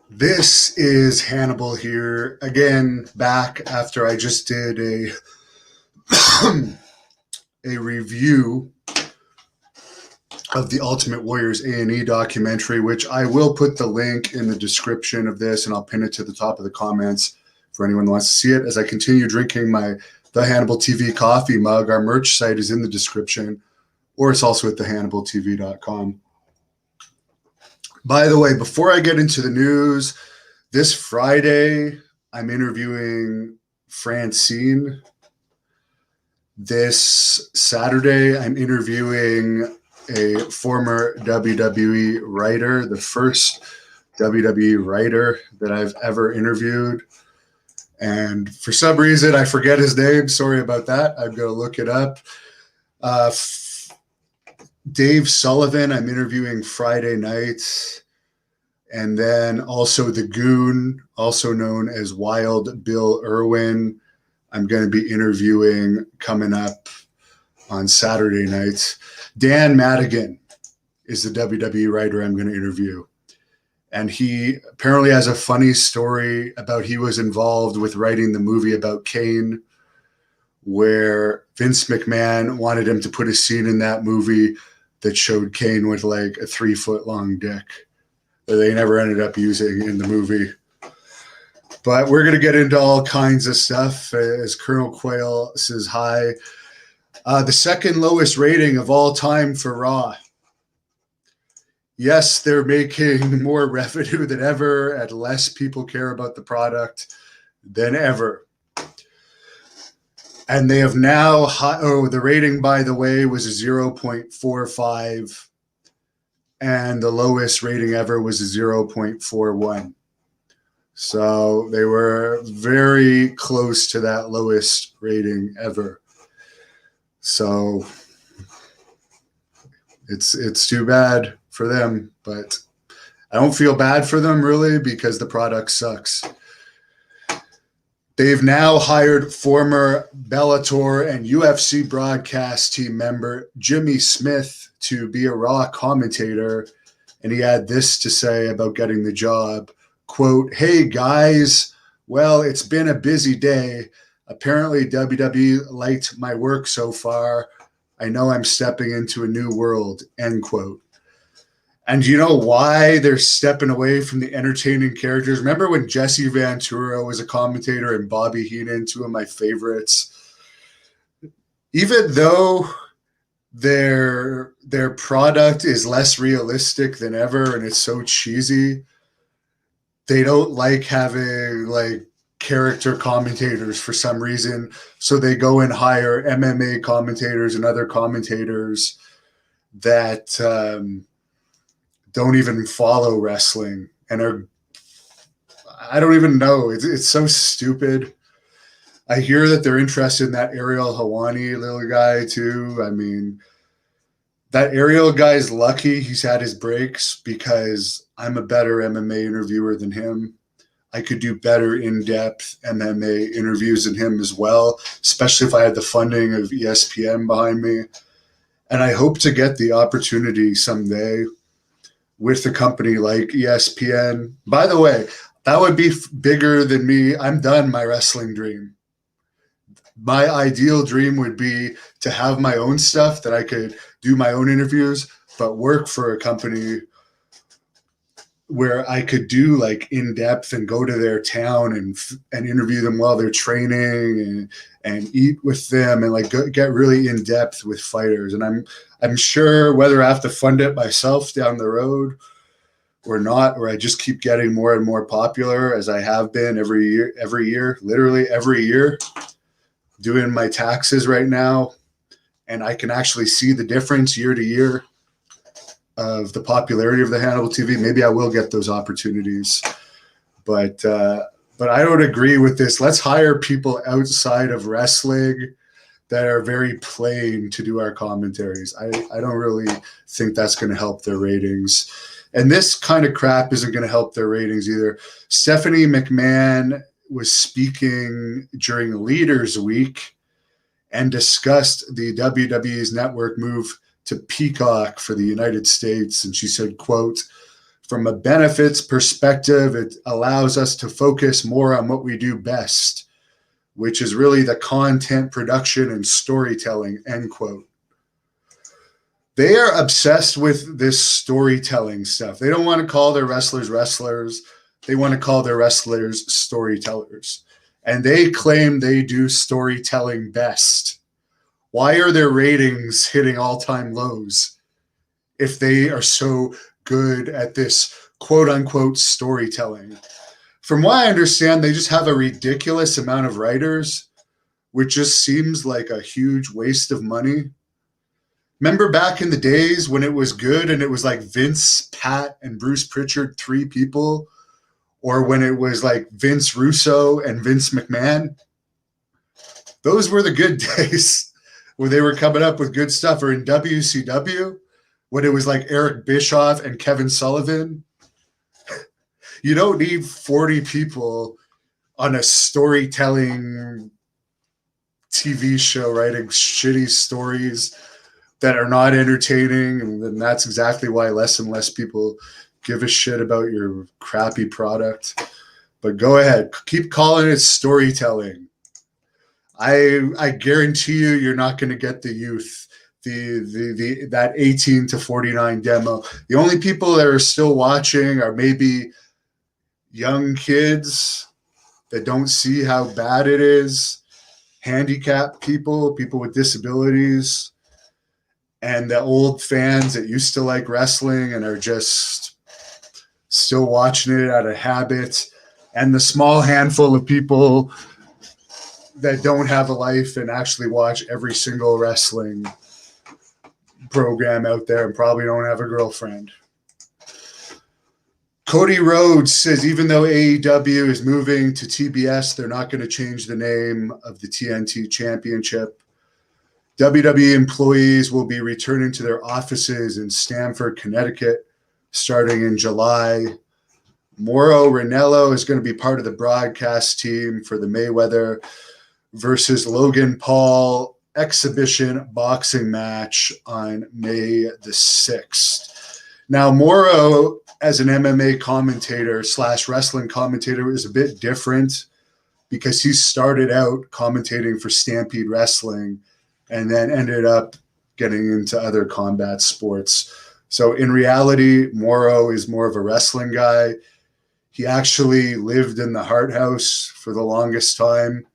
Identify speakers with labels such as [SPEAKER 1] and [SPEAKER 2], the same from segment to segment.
[SPEAKER 1] This is Hannibal here again, back after I just did a a review of the Ultimate Warriors A&E documentary, which I will put the link in the description of this, and I'll pin it to the top of the comments for anyone who wants to see it. As I continue drinking the Hannibal TV coffee mug, our merch site is in the description, or it's also at thehannibaltv.com. By the way, before I get into the news, this Friday, I'm interviewing Francine. This Saturday, I'm interviewing a former WWE writer, the first WWE writer that I've ever interviewed. And for some reason, I forget his name. Sorry about that. I'm going to look it up. Dave Sullivan, I'm interviewing Friday nights. And then also the Goon, also known as Wild Bill Irwin, I'm going to be interviewing coming up on Saturday nights. Dan Madigan is the WWE writer I'm going to interview. And he apparently has a funny story about he was involved with writing the movie about Kane, where Vince McMahon wanted him to put a scene in that movie that showed Kane with like a 3-foot-long dick that they never ended up using in the movie. But we're going to get into all kinds of stuff as Colonel Quayle says hi. The second lowest rating of all time for Raw. Yes, they're making more revenue than ever, and less people care about the product than ever. And they have now, the rating, by the way, was a 0.45, and the lowest rating ever was a 0.41. So they were very close to that lowest rating ever. So it's too bad for them, but I don't feel bad for them really because the product sucks. They've now hired former Bellator and UFC broadcast team member Jimmy Smith to be a Raw commentator, and he had this to say about getting the job. Quote, "Hey guys, well, it's been a busy day. Apparently WWE liked my work so far. I know I'm stepping into a new world," end quote. And you know why they're stepping away from the entertaining characters? Remember when Jesse Ventura was a commentator and Bobby Heenan, two of my favorites? Even though their product is less realistic than ever and it's so cheesy, they don't like having like character commentators for some reason. So they go and hire MMA commentators and other commentators that don't even follow wrestling and I don't even know. It's so stupid. I hear that they're interested in that Ariel Helwani little guy too. I mean, that Ariel guy's lucky he's had his breaks because I'm a better MMA interviewer than him. I could do better in-depth MMA interviews than him as well, especially if I had the funding of ESPN behind me. And I hope to get the opportunity someday with a company like ESPN. By the way, that would be bigger than me. I'm done my wrestling dream. My ideal dream would be to have my own stuff that I could do my own interviews, but work for a company where I could do like in depth and go to their town and interview them while they're training and eat with them and like get really in depth with fighters. And I'm sure whether I have to fund it myself down the road or not, or I just keep getting more and more popular as I have been every year, literally every year, doing my taxes right now. And I can actually see the difference year to year of the popularity of the Hannibal TV. Maybe I will get those opportunities, but I don't agree with this. Let's hire people outside of wrestling that are very plain to do our commentaries. I don't really think that's going to help their ratings. And this kind of crap isn't going to help their ratings either. Stephanie McMahon was speaking during Leaders Week and discussed the WWE's network move to Peacock for the United States. And she said, quote, From a benefits perspective, it allows us to focus more on what we do best, which is really the content production and storytelling, end quote. They are obsessed with this storytelling stuff. They don't want to call their wrestlers wrestlers. They want to call their wrestlers storytellers. And they claim they do storytelling best. Why are their ratings hitting all-time lows if they are so good at this quote-unquote storytelling? From what I understand, they just have a ridiculous amount of writers, which just seems like a huge waste of money. Remember back in the days when it was good and it was like Vince, Pat, and Bruce Pritchard, 3 people? Or when it was like Vince Russo and Vince McMahon? Those were the good days where they were coming up with good stuff. Or in WCW, when it was like Eric Bischoff and Kevin Sullivan. You don't need 40 people on a storytelling TV show writing shitty stories that are not entertaining. And then that's exactly why less and less people give a shit about your crappy product. But go ahead, keep calling it storytelling. I guarantee you're not going to get the youth, that 18 to 49 demo. The only people that are still watching are maybe young kids that don't see how bad it is, handicapped people, people with disabilities, and the old fans that used to like wrestling and are just still watching it out of habit, and the small handful of people that don't have a life and actually watch every single wrestling program out there and probably don't have a girlfriend. Cody Rhodes says even though AEW is moving to TBS, they're not going to change the name of the TNT Championship. WWE employees will be returning to their offices in Stamford, Connecticut, starting in July. Mauro Ranallo is going to be part of the broadcast team for the Mayweather versus Logan Paul exhibition boxing match on May the 6th. Now, Mauro, as an MMA commentator / wrestling commentator, is a bit different because he started out commentating for Stampede Wrestling and then ended up getting into other combat sports. So in reality, Mauro is more of a wrestling guy. He actually lived in the Hart House for the longest time.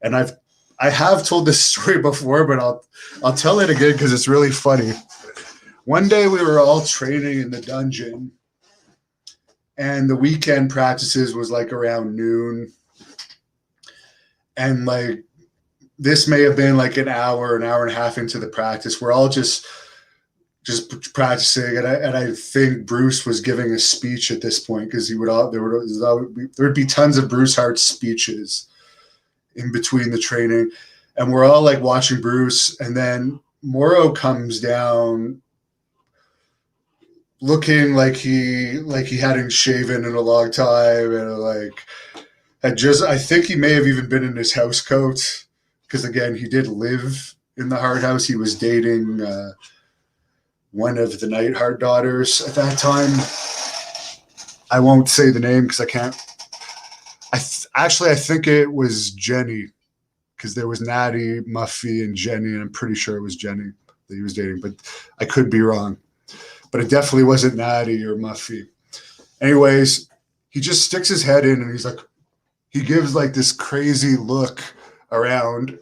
[SPEAKER 1] And I have told this story before, but I'll tell it again because it's really funny. One day we were all training in the dungeon, and the weekend practices was like around noon. And like this may have been like an hour and a half into the practice. We're all just practicing, and I think Bruce was giving a speech at this point because there would be tons of Bruce Hart speeches in between the training, and we're all like watching Bruce, and then Mauro comes down looking like he hadn't shaven in a long time, and like I think he may have even been in his house coat because again he did live in the Hart House. He was dating one of the Neidhart daughters at that time. I won't say the name because I can't. I think it was Jenny, because there was Natty, Muffy, and Jenny, and I'm pretty sure it was Jenny that he was dating, but I could be wrong. But it definitely wasn't Natty or Muffy. Anyways, he just sticks his head in and he's like, he gives like this crazy look around,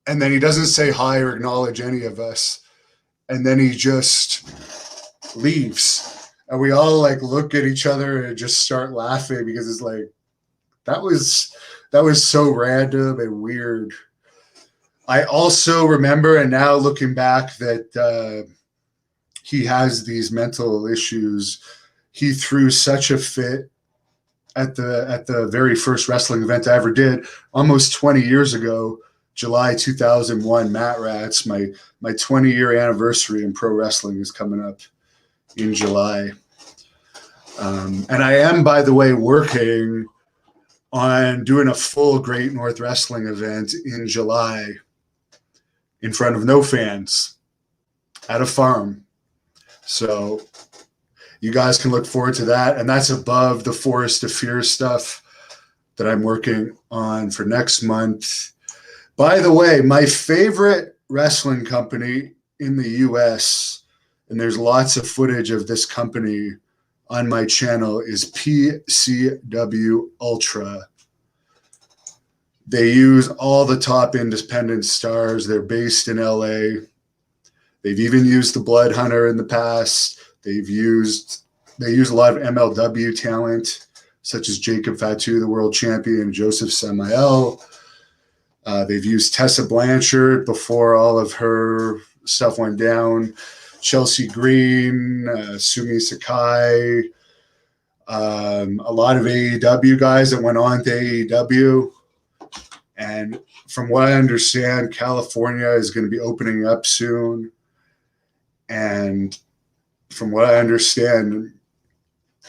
[SPEAKER 1] and then he doesn't say hi or acknowledge any of us. And then he just leaves. And we all like look at each other and just start laughing because it's like, that was so random and weird. I also remember, and now looking back, that he has these mental issues. He threw such a fit at the very first wrestling event I ever did almost 20 years ago, July 2001, Mat Rats. My 20-year anniversary in pro wrestling is coming up in July. And I am, by the way, working on doing a full Great North Wrestling event in July in front of no fans at a farm. So you guys can look forward to that. And that's above the Forest of Fear stuff that I'm working on for next month. By the way, my favorite wrestling company in the US, and there's lots of footage of this company on my channel, is PCW Ultra. They use all the top independent stars. They're based in LA. They've even used the Blood Hunter in the past. They use a lot of MLW talent, such as Jacob Fatu, the world champion, Joseph Samael. They've used Tessa Blanchard before all of her stuff went down. Chelsea Green, Sumi Sakai, a lot of AEW guys that went on to AEW. And from what I understand, California is going to be opening up soon. And from what I understand,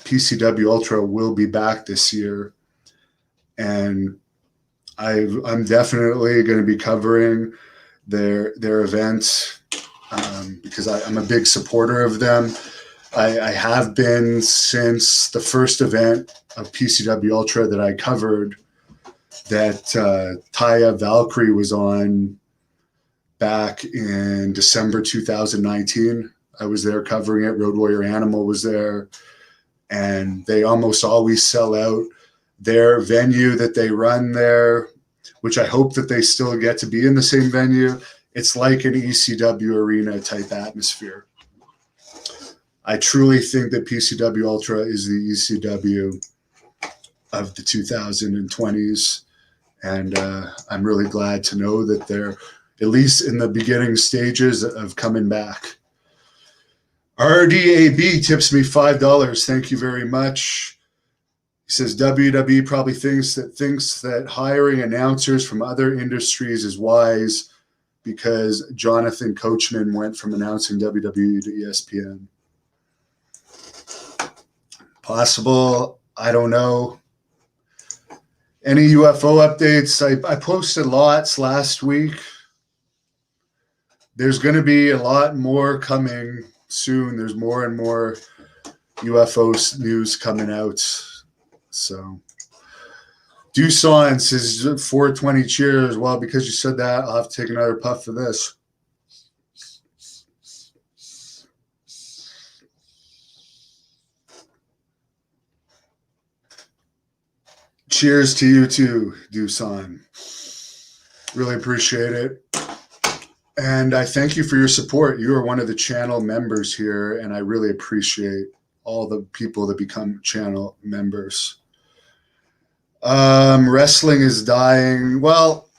[SPEAKER 1] PCW Ultra will be back this year. And I'm definitely going to be covering their event because I'm a big supporter of them. I have been since the first event of PCW Ultra that I covered, that Taya Valkyrie was on back in December 2019. I was there covering it. Road Warrior Animal was there. And they almost always sell out their venue that they run there, which I hope that they still get to be in the same venue. It's like an ECW arena type atmosphere. I truly think that PCW Ultra is the ECW of the 2020s. And I'm really glad to know that they're at least in the beginning stages of coming back. RDAB tips me $5. Thank you very much. He says WWE probably thinks that hiring announcers from other industries is wise because Jonathan Coachman went from announcing WWE to ESPN. Possible. I don't know. Any UFO updates? I posted lots last week. There's going to be a lot more coming soon. There's more and more UFO news coming out. So, Doosan says 420 cheers. Well, because you said that, I'll have to take another puff for this. Cheers to you too, Doosan. Really appreciate it. And I thank you for your support. You are one of the channel members here, and I really appreciate all the people that become channel members. Wrestling is dying. Well,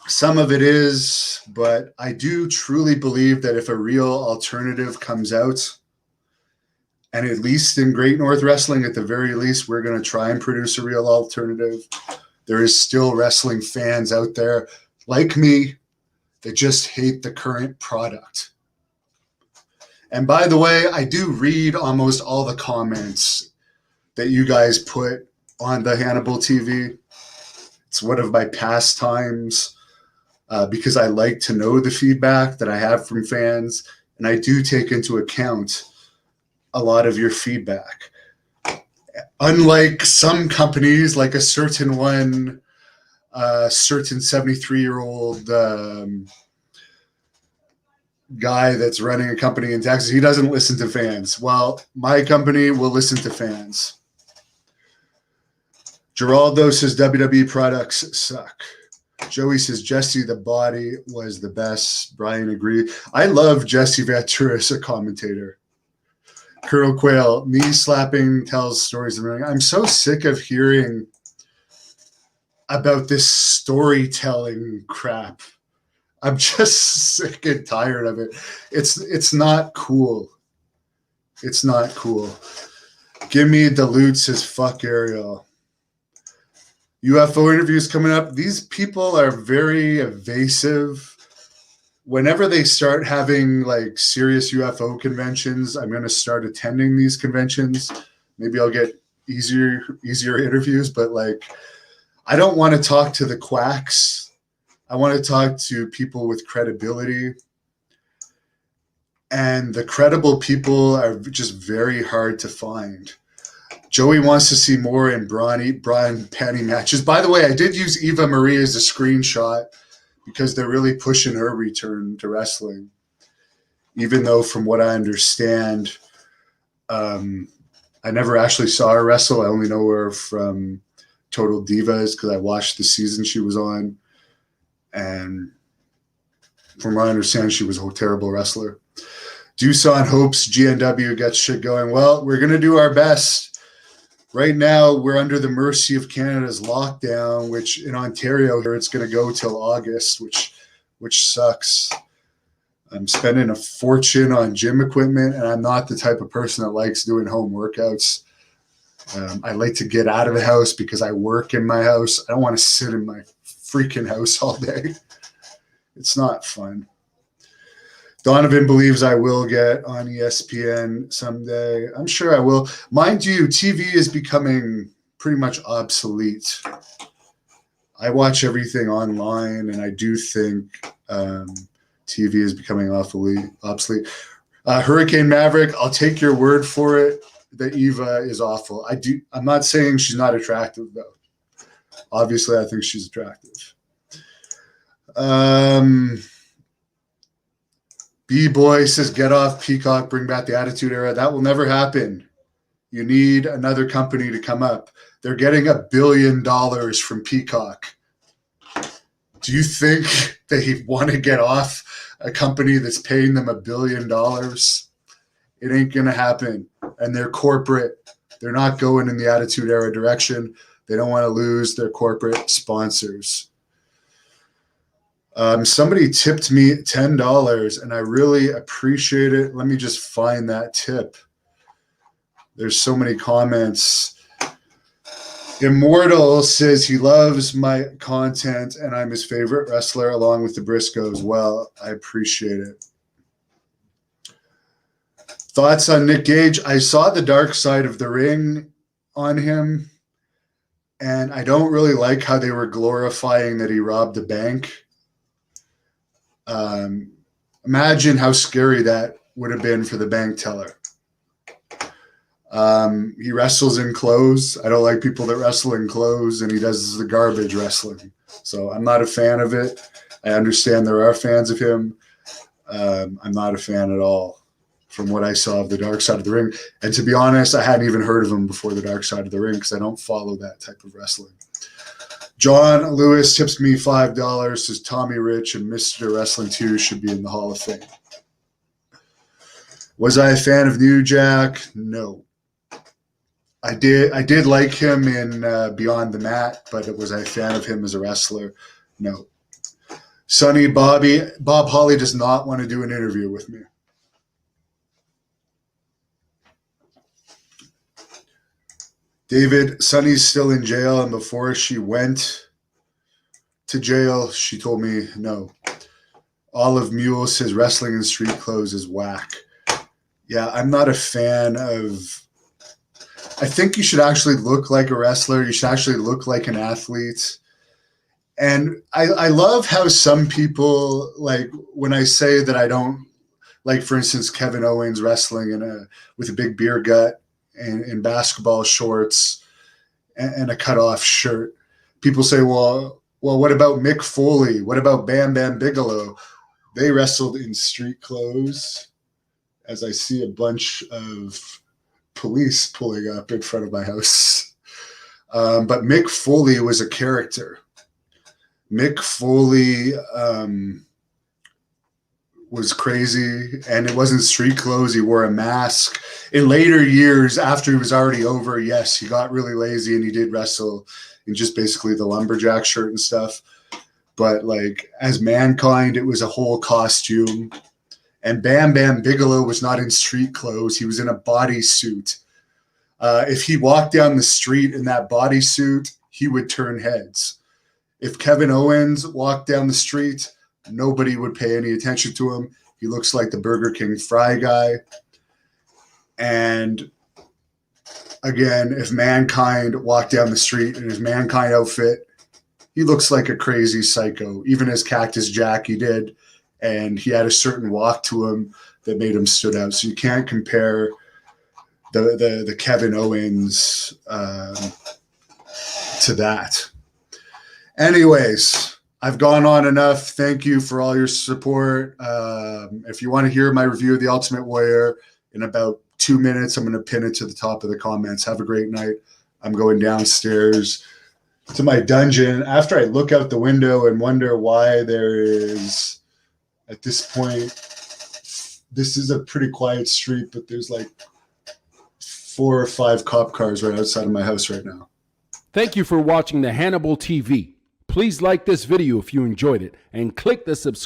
[SPEAKER 1] some of it is, but I do truly believe that if a real alternative comes out, and at least in Great North Wrestling, at the very least, we're going to try and produce a real alternative. There is still wrestling fans out there like me that just hate the current product. And by the way, I do read almost all the comments that you guys put on the Hannibal TV. It's one of my pastimes because I like to know the feedback that I have from fans, and I do take into account a lot of your feedback. Unlike some companies, like a certain one, certain 73-year-old guy that's running a company in Texas, he doesn't listen to fans. Well, my company will listen to fans. Geraldo says WWE products suck. Joey says Jesse the Body was the best. Brian agreed. I love Jesse Ventura as a commentator. Colonel Quail, knee slapping tells stories of running. I'm so sick of hearing about this storytelling crap. I'm just sick and tired of it. It's not cool. It's not cool. Give me Dilute says fuck Ariel. UFO interviews coming up. These people are very evasive. Whenever they start having like serious UFO conventions, I'm going to start attending these conventions. Maybe I'll get easier interviews, but like, I don't want to talk to the quacks. I want to talk to people with credibility. And the credible people are just very hard to find. Joey wants to see more in Brian Penny matches. By the way, I did use Eva Marie as a screenshot because they're really pushing her return to wrestling. Even though, from what I understand, I never actually saw her wrestle. I only know her from Total Divas because I watched the season she was on. And from what I understand, she was a terrible wrestler. Doosan hopes GNW gets shit going. Well, we're going to do our best. Right now, we're under the mercy of Canada's lockdown, which in Ontario here, it's going to go till August, which sucks. I'm spending a fortune on gym equipment, and I'm not the type of person that likes doing home workouts. I like to get out of the house because I work in my house. I don't want to sit in my freaking house all day. It's not fun. Donovan believes I will get on ESPN someday. I'm sure I will. Mind you, TV is becoming pretty much obsolete. I watch everything online, and I do think TV is becoming obsolete. Hurricane Maverick, I'll take your word for it that Eva is awful. I'm not saying she's not attractive, though. Obviously, I think she's attractive. B-Boy says, get off Peacock, bring back the Attitude Era. That will never happen. You need another company to come up. They're getting $1 billion from Peacock. Do you think they want to get off a company that's paying them $1 billion? It ain't going to happen. And they're corporate. They're not going in the Attitude Era direction. They don't want to lose their corporate sponsors. Somebody tipped me $10, and I really appreciate it. Let me just find that tip. There's so many comments. Immortal says he loves my content, and I'm his favorite wrestler, along with the Briscoes. Well, I appreciate it. Thoughts on Nick Gage? I saw the dark side of the ring on him, and I don't really like how they were glorifying that he robbed a bank. Imagine how scary that would have been for the bank teller. He wrestles in clothes. I don't like people that wrestle in clothes, and he does the garbage wrestling. So I'm not a fan of it. I understand there are fans of him. I'm not a fan at all from what I saw of the dark side of the ring. And to be honest, I hadn't even heard of him before the dark side of the ring because I don't follow that type of wrestling. John Lewis tips me $5, says Tommy Rich and Mr. Wrestling 2 should be in the Hall of Fame. Was I a fan of New Jack? No. I did like him in Beyond the Mat, but was I a fan of him as a wrestler? No. Sonny Bob Holly does not want to do an interview with me. David, Sonny's still in jail, and before she went to jail, she told me no. Olive Mule says wrestling in street clothes is whack. Yeah, I'm not a fan of... I think you should actually look like a wrestler. You should actually look like an athlete. And I love how some people, like when I say that I don't, like for instance, Kevin Owens wrestling with a big beer gut and in basketball shorts and a cutoff shirt. People say, well, what about Mick Foley? What about Bam Bam Bigelow? They wrestled in street clothes, as I see a bunch of police pulling up in front of my house. But Mick Foley was a character. Mick Foley was crazy, and it wasn't street clothes. He wore a mask. In later years, after he was already over, yes, he got really lazy and he did wrestle in just basically the lumberjack shirt and stuff. But like as Mankind, it was a whole costume. And Bam Bam Bigelow was not in street clothes. He was in a bodysuit. If he walked down the street in that bodysuit, he would turn heads. If Kevin Owens walked down the street, nobody would pay any attention to him. He looks like the Burger King fry guy. And again, if Mankind walked down the street in his Mankind outfit, he looks like a crazy psycho, even as Cactus Jack he did. And he had a certain walk to him that made him stood out. So you can't compare the Kevin Owens to that. Anyways, I've gone on enough. Thank you for all your support. If you want to hear my review of The Ultimate Warrior in about 2 minutes, I'm going to pin it to the top of the comments. Have a great night. I'm going downstairs to my dungeon after I look out the window and wonder why there is, at this point, this is a pretty quiet street, but there's like 4 or 5 cop cars right outside of my house right now.
[SPEAKER 2] Thank you for watching the Hannibal TV. Please like this video if you enjoyed it and click the subscribe